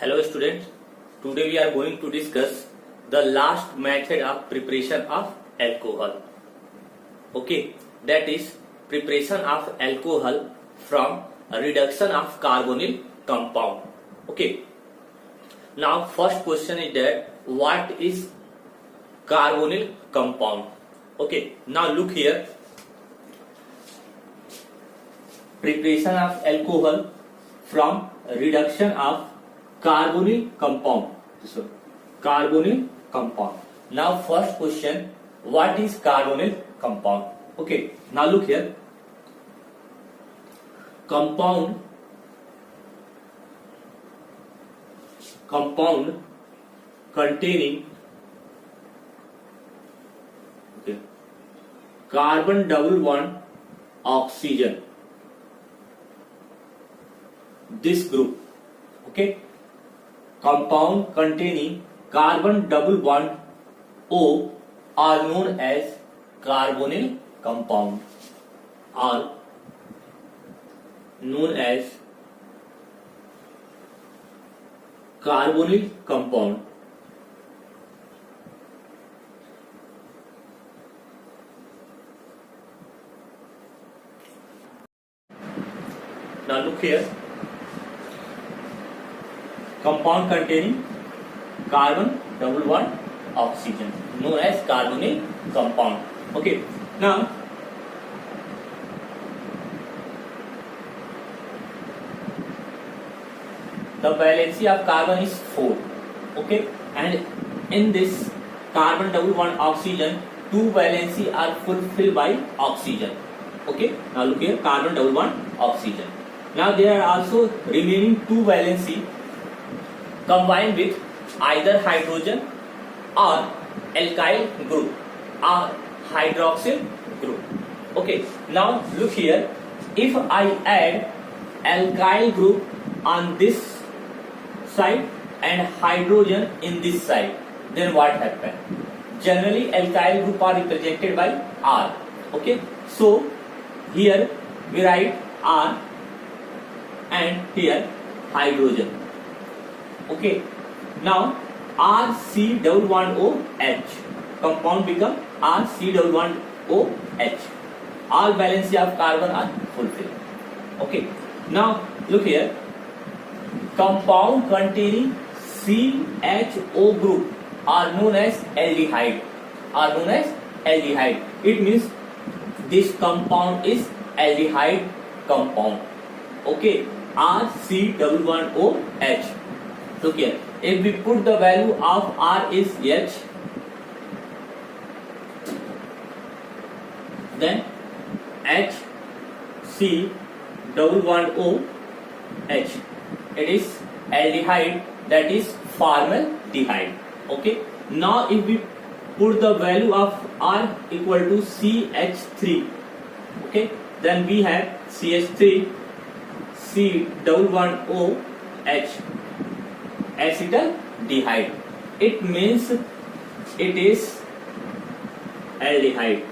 Hello students, today we are going to discuss the last method of preparation of alcohol. Okay, that is preparation of alcohol from a reduction of carbonyl compound. Okay, now first question is that what is carbonyl compound? Okay, now look here, preparation of alcohol from reduction of carbonyl compound. So, carbonyl compound. Now first question, what is carbonyl compound? Okay, now look here. Compound containing carbon double bond oxygen. This group, okay, compound containing carbon double bond O are known as carbonyl compound, are known as carbonyl compound. Now look here, compound containing carbon double bond oxygen known as carbonyl compound. Okay, now the valency of carbon is 4. Okay, and in this carbon double bond oxygen, 2 valency are fulfilled by oxygen. Okay, now look here, carbon double bond oxygen. Now there are also remaining 2 valency combined with either hydrogen or alkyl group or hydroxyl group. Okay, now look here, if I add alkyl group on this side and hydrogen in this side, then what happens? Generally alkyl group are represented by R. Okay, so here we write R and here hydrogen. Okay, now RC double bond OH, compound become RC double bond OH. All valency of carbon are fulfilled. Okay, now look here, compound containing CHO group are known as aldehyde. Are known as aldehyde. It means this compound is aldehyde compound. Okay, RC double bond OH. Look here, if we put the value of R is H, then HC double bond OH, it is aldehyde, that is formaldehyde. Okay, now if we put the value of R equal to CH3, okay, then we have CH3 C double bond OH, acetaldehyde. It means it is aldehyde.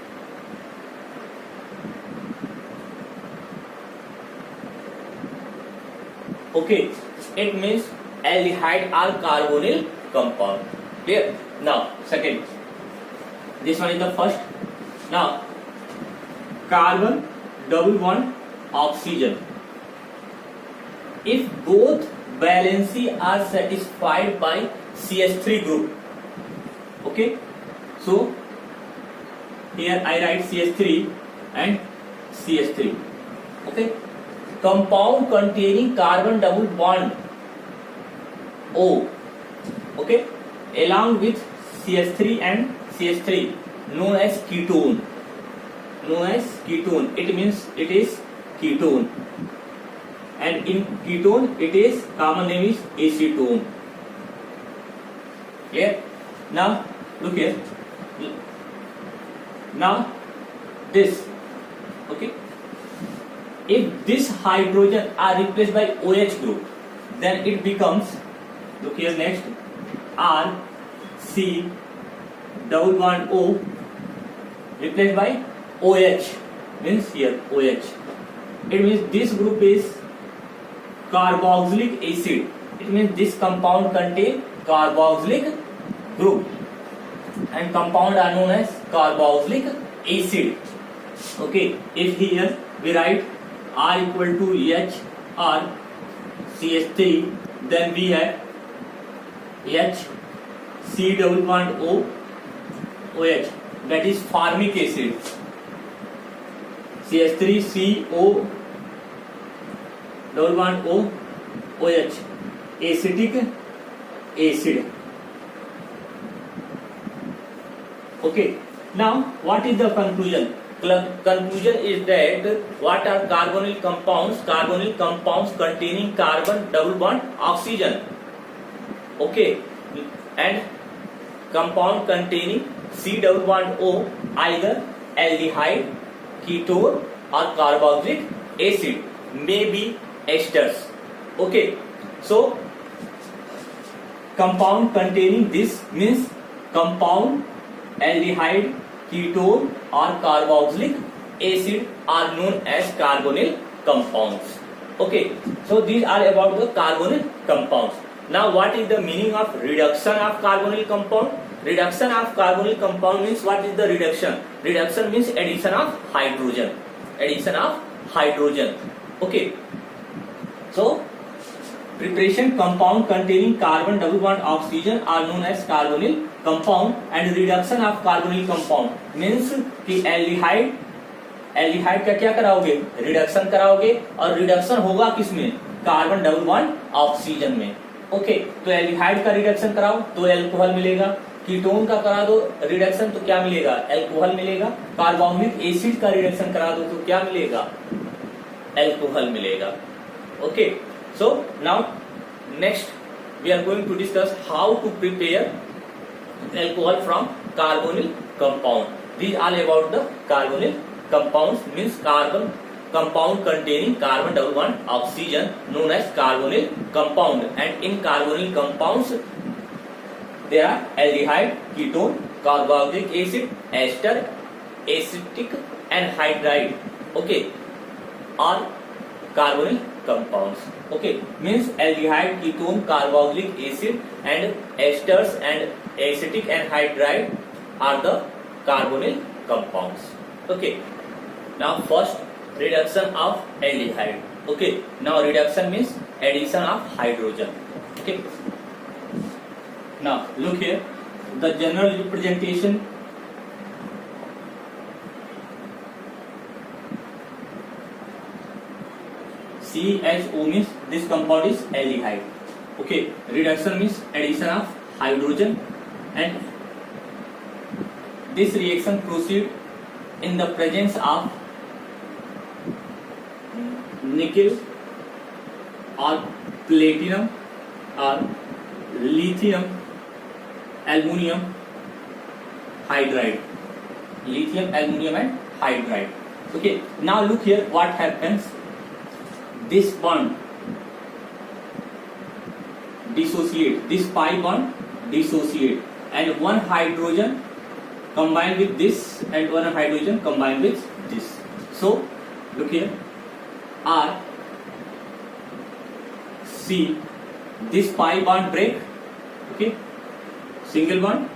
Okay, it means aldehyde are carbonyl compound. Clear? Now second, this one is the first. Now carbon double bond oxygen, if both valency are satisfied by CH3 group, okay, so here I write CH3 and CH3. Okay, compound containing carbon double bond O, okay, along with CH3 and CH3 known as ketone. Known as ketone, it means it is ketone, and in ketone it is common name is acetone. Clear? Now look here, now this, okay, if this hydrogen are replaced by OH group, then it becomes, look here next, R C double bond O replaced by OH, means here OH. It means this group is carboxylic acid. it means this compound contain carboxylic group, and compound are known as carboxylic acid. Okay, if here we write R equal to H or CH3, then we have H C double bond O OH, that is formic acid. CH3 CO double bond O OH, acetic acid. Okay, now what is the conclusion? Conclusion is that what are carbonyl compounds? Carbonyl compounds containing carbon double bond oxygen. Okay, and compound containing C double bond O, either aldehyde, ketone or carboxylic acid, may be esters. Okay, so compound containing this means compound aldehyde, ketone or carboxylic acid are known as carbonyl compounds. Okay, so these are about the carbonyl compounds. Now what is the meaning of reduction of carbonyl compound? Reduction of carbonyl compound means, what is the reduction? Reduction means addition of hydrogen. Addition of hydrogen. Okay, so preparation compound containing carbon double bond oxygen are known as carbonyl compound, and reduction of carbonyl compound means कि aldehyde का क्या कराओगे? Reduction कराओगे, और reduction होगा किसमें? Carbon double bond oxygen में. Okay, तो एल्डिहाइड का रिडक्शन कराओ तो एल्कोहल मिलेगा, कीटोन का करा दो रिडक्शन तो क्या मिलेगा? एल्कोहल मिलेगा. कार्बोक्सिलिक एसिड का रिडक्शन करा दो तो क्या मिलेगा? एल्कोहल मिलेगा. Okay, so now next we are going to discuss how to prepare alcohol from carbonyl compound. These are about the carbonyl compounds, means carbon compound containing carbon double bond oxygen known as carbonyl compound, and in carbonyl compounds there are aldehyde, ketone, carboxylic acid, ester, acetic anhydride. Okay, or carbonyl compounds. Okay, means aldehyde, ketone, carboxylic acid and esters and acetic anhydride are the carbonyl compounds. Okay, now first reduction of aldehyde. Okay, now reduction means addition of hydrogen. Okay, now look here, the general representation. CHO means this compound is aldehyde. Okay, reduction means addition of hydrogen, and this reaction proceed in the presence of nickel or platinum or lithium aluminum hydride. Lithium aluminum and hydride. Okay, now look here what happens. This bond dissociate, this pi bond dissociate, and one hydrogen combined with this and one hydrogen combined with this. So look here, R C, this pi bond break. Okay, single bond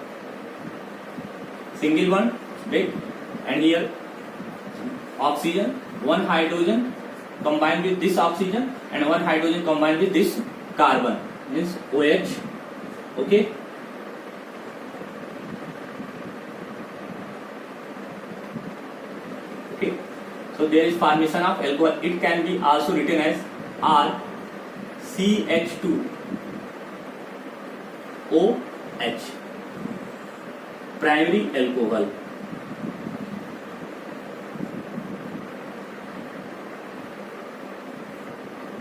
break, and here oxygen, one hydrogen combined with this oxygen and one hydrogen combined with this carbon, means OH. Okay, okay, so there is formation of alcohol. It can be also written as RCH2OH, primary alcohol.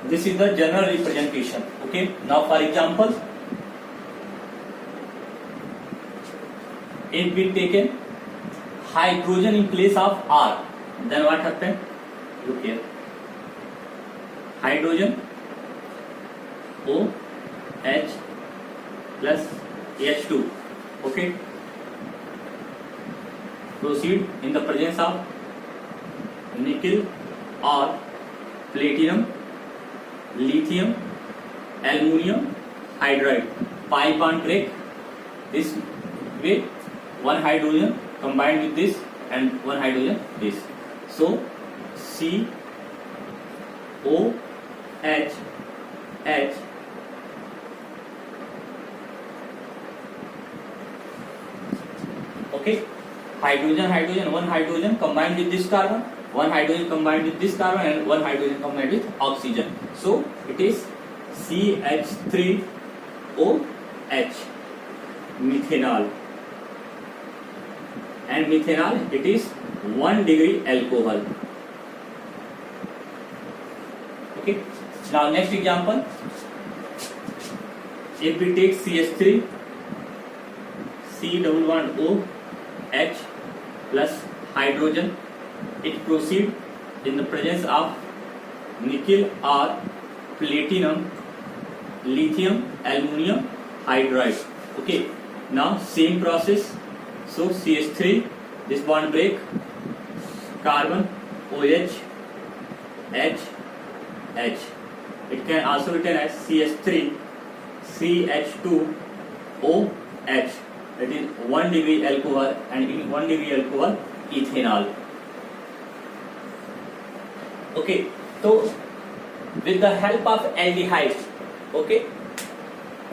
This is the general representation. Okay, now for example, if we taken hydrogen in place of R, then what happened? Look here, hydrogen OH plus H2. Okay, proceed in the presence of nickel or platinum, lithium aluminum hydride. Pi bond break this way, one hydrogen combined with this and one hydrogen this. So C O H H okay, hydrogen, one hydrogen combined with this carbon, one hydrogen combined with this carbon, and one hydrogen combined with oxygen. So it is CH3OH, methanol. And methanol, it is 1 degree alcohol. Okay. Now next example, if we take CH3, C double bond O H plus hydrogen, it proceed in the presence of nickel or platinum, lithium, aluminum hydride. Okay, now same process. So CH3, this bond break, carbon OH H H. It can also written as CH3 CH2 OH. That is 1 degree alcohol, and in 1 degree alcohol ethanol. Okay, so with the help of aldehyde, okay,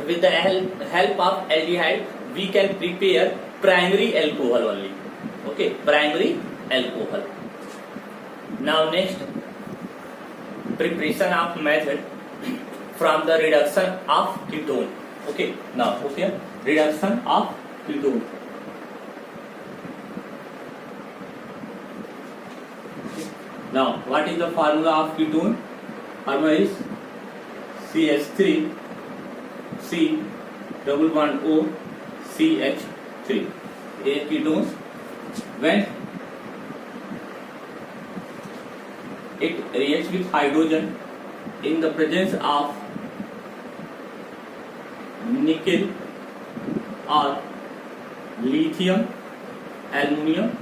with the help of aldehyde, we can prepare primary alcohol only. Okay, primary alcohol. Now next, preparation of method from the reduction of ketone. Okay, now okay, reduction of ketone. Now what is the formula of ketone? Formula is CH3 C double bond O CH3. A ketone, when it reacts with hydrogen in the presence of nickel or lithium aluminum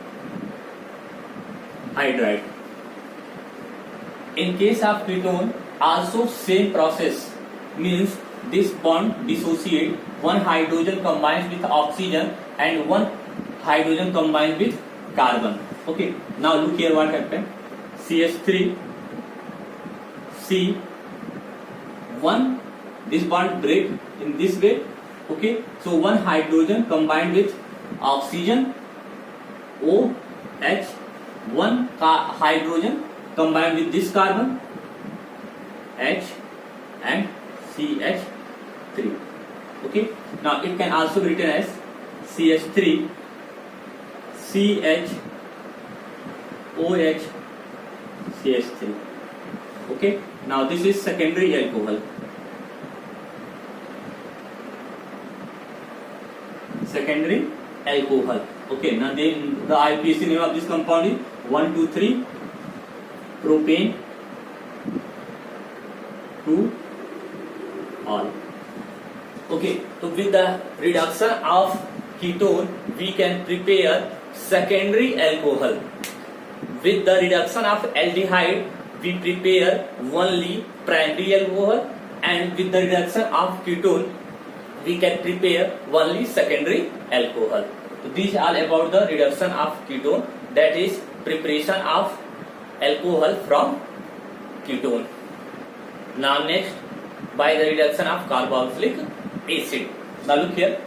hydride. In case of ketone, also same process, means this bond dissociate, one hydrogen combines with oxygen and one hydrogen combines with carbon. Okay, now look here what happened. CH3 C, one, this bond break in this way. Okay, so one hydrogen combined with oxygen OH, one hydrogen combined with this carbon H and CH3. Okay, now it can also be written as CH3 CHOH CH3. Okay, now this is secondary alcohol. Secondary alcohol. Okay, now then the IUPAC name of this compound is 1,2,3 propane 2 all. Okay, so with the reduction of ketone, we can prepare secondary alcohol. With the reduction of aldehyde, we prepare only primary alcohol, and with the reduction of ketone, we can prepare only secondary alcohol. So these are about the reduction of ketone, that is preparation of alcohol from ketone. Now next, by the reduction of carboxylic acid. Now look here.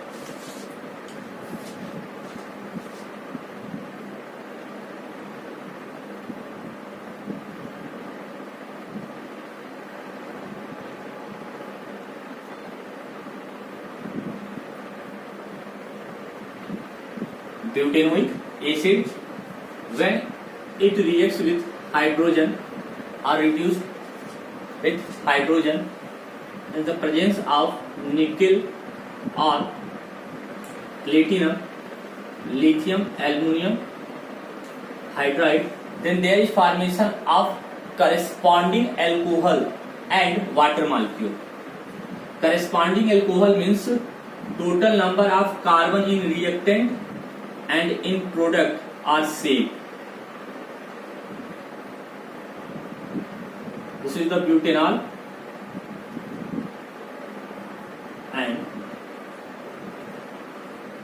Butanoic acid, when it reacts with hydrogen or reduced with hydrogen in the presence of nickel or platinum, lithium, aluminum hydride, then there is formation of corresponding alcohol and water molecule. Corresponding alcohol means total number of carbon in reactant and in product are same. This is the butanol.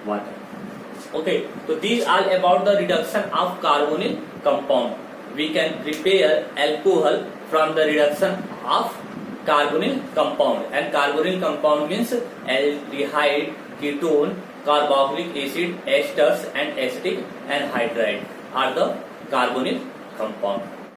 water. Okay, so these are about the reduction of carbonyl compound. We can prepare alcohol from the reduction of carbonyl compound, and carbonyl compound means aldehyde, ketone, carboxylic acid, esters and acetic anhydride are the carbonyl compound.